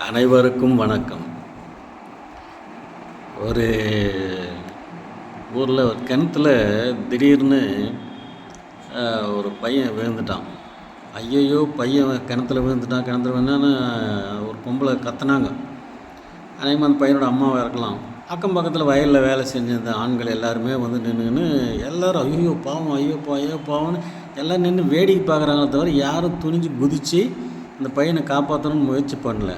அனைவருக்கும் வணக்கம். ஒரு ஊரில் ஒரு கிணத்துல திடீர்னு ஒரு பையன் விழுந்துட்டான். ஐயையோ, பையன் கிணத்துல விழுந்துட்டான்னு ஒரு பொம்பளை கத்துனாங்க. அநேகமாக அந்த பையனோட அம்மாவை இருக்கலாம். அக்கம் பக்கத்தில் வயலில் வேலை செஞ்சிருந்த ஆண்கள் எல்லாருமே வந்து நின்றுன்னு எல்லோரும் ஐயோ பாவம், ஐயோ பாவம்னு எல்லோரும் நின்று வேடிக்கை பார்க்குறாங்களே தவிர யாரும் துணிஞ்சு குதித்து அந்த பையனை காப்பாற்றணும்னு முயற்சி பண்ணல.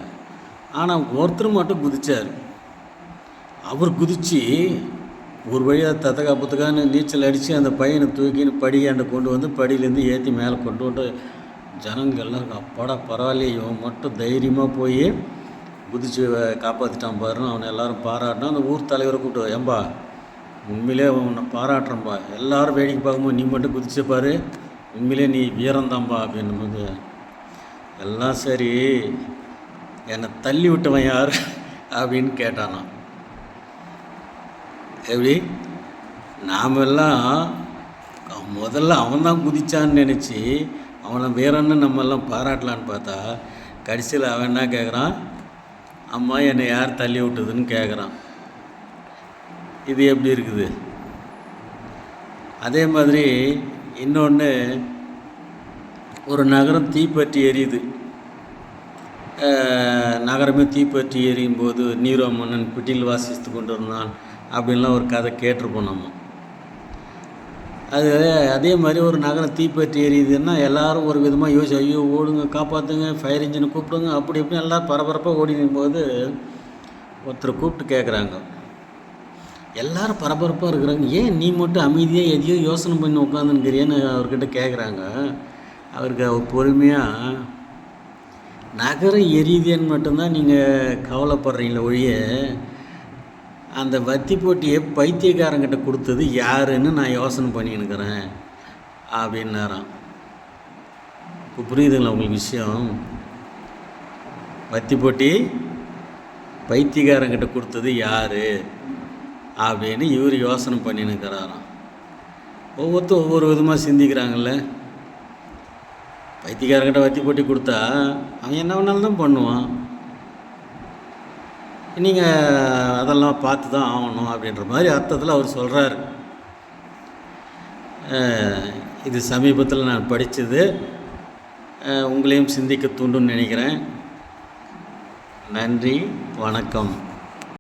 ஆனால் ஒருத்தர் மட்டும் குதித்தார். அவர் குதித்து ஒரு வழியாக தத்தக்காப்புத்துக்கான்னு நீச்சல் அடித்து அந்த பையனை தூக்கின்னு படியாண்டை கொண்டு வந்து படியிலேருந்து ஏற்றி மேலே கொண்டு வந்து ஜனங்கள் எல்லோரும் அப்பாடா பரவாயில்லையே, இவன் மட்டும் தைரியமாக போய் குதித்து காப்பாற்றிட்டான் பாருன்னு அவனை எல்லோரும் பாராட்டினா. அந்த ஊர் தலைவரை கூப்பிட்டு, ஏம்பா உண்மையிலே உன்னை பாராட்டுறேன்பா, எல்லோரும் வேடிக்கை பார்க்கும்போது நீ மட்டும் குதிச்சப்பாரு, உண்மையிலே நீ வீரந்தான்பா அப்படின்னும்போது எல்லாம் சரி, என்னை தள்ளி விட்டவன் யார் அப்படின்னு கேட்டானா. எப்படி நாமெல்லாம் முதல்ல அவன்தான் குதிச்சான்னு நினச்சி அவனை வீரன்னு நம்மெல்லாம் பாராட்டலான்னு பார்த்தா கடைசியில் அவன் என்ன கேட்குறான், அம்மா என்னை யார் தள்ளி விட்டதுன்னு கேட்குறான். இது எப்படி இருக்குது? அதே மாதிரி இன்னொன்று, ஒரு நகரம் தீப்பற்றி எரியுது. நகரமே தீப்பற்றி எரியும் போது நீரோ மன்னன் பிட்டில் வாசித்து கொண்டு இருந்தான் அப்படின்லாம் ஒரு கதை கேட்டிருப்போம் நம்ம. அதே மாதிரி ஒரு நகரம் தீப்பற்றி எரியுதுன்னா எல்லோரும் ஒரு விதமாக யோசிச்சு ஐயோ ஓடுங்க, காப்பாற்றுங்க, ஃபயர் இன்ஜினை கூப்பிடுங்க, அப்படி இப்படின்னு எல்லோரும் பரபரப்பாக ஓடினும் போது ஒருத்தர் கூப்பிட்டு கேட்குறாங்க, எல்லோரும் பரபரப்பாக இருக்கிறாங்க, ஏன் நீ மட்டும் அமைதியாக எதையோ யோசனை பண்ணி உட்காந்துன்னுக்கிறியன்னு அவர்கிட்ட கேட்குறாங்க. அவருக்கு அவர் பொறுமையாக, நகரம் எரியுதுன்னு மட்டும்தான் நீங்கள் கவலைப்படுறீங்களே ஒழிய அந்த வத்தி போட்டியை பைத்தியக்காரங்கிட்ட கொடுத்தது யாருன்னு நான் யோசனை பண்ணின்னுக்கிறேன் அப்படின்னாராம். இப்போ புரியுதுங்களா உங்களுக்கு விஷயம்? வத்தி போட்டி பைத்தியக்காரங்கிட்ட கொடுத்தது யார் அப்படின்னு இவர் யோசனை பண்ணின்னுக்கிறாராம். ஒவ்வொருத்தரும் ஒவ்வொரு விதமாக சிந்திக்கிறாங்கல்ல. பைத்தியக்காரங்கிட்ட வத்தி போட்டி கொடுத்தா அவன் என்ன வேணாலும் தான் பண்ணுவான், நீங்கள் அதெல்லாம் பார்த்து தான் ஆகணும் அப்படின்ற மாதிரி அர்த்தத்தில் அவர் சொல்கிறார். இது சமீபத்தில் நான் படித்தது, உங்களையும் சிந்திக்க தூண்டுன்னு நினைக்கிறேன். நன்றி, வணக்கம்.